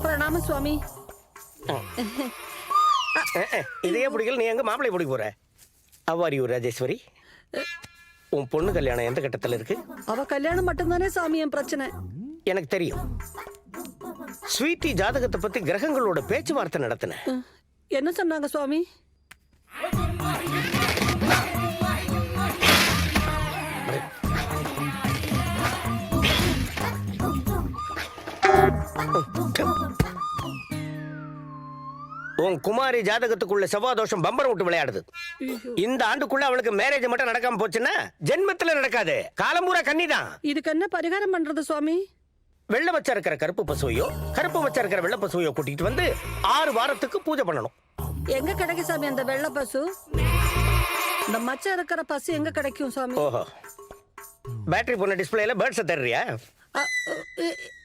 பிரணாம சுவாமி. இதையே பிடிக்கல, நீ எங்க மாப்பிள்ளை பிடிக்க போற? அவ்வாரியூர் ராஜேஸ்வரி, உன் பொண்ணு கல்யாணம் எந்த கட்டத்துல இருக்கு? அவ கல்யாணம் மட்டும்தானே சாமி என் பிரச்சனை. எனக்கு தெரியும். ஸ்வீட்டி ஜாதகத்தை பத்தி கிரகங்களோட பேச்சுவார்த்தை நடத்தின. என்ன சொன்னாங்க சுவாமி? உன் குமாரி ஜாதகத்துக்குள்ள செவ்வாதோஷம் பம்பரம் விட்டு விளையாடுது. இந்த ஆண்டுக்குள்ள அவளுக்கு மேரேஜ் மட்டும் நடக்காம போச்சுன்னா ஜென்மத்துல நடக்காது, காலம்பூரா கன்னிதான். இதுக்கு என்ன பரிகாரம் பண்றது சுவாமி? வெள்ளை வச்சா இருக்கிற கருப்பு பசுவையோ, கருப்பு வச்சா இருக்கிற வெள்ளை பசுவையோ கூட்டிட்டு வந்து 6 வாரத்துக்கு பூஜை பண்ணணும். எங்க கிடைக்கும் சாமி அந்த வெள்ளை பசு? இந்த மச்சம் இருக்கிற பசு எங்க கிடைக்கும் சாமி? ஓஹோ, பேட்டரி போன டிஸ்பிளேல பேர்ட்ஸ் தர்றியா?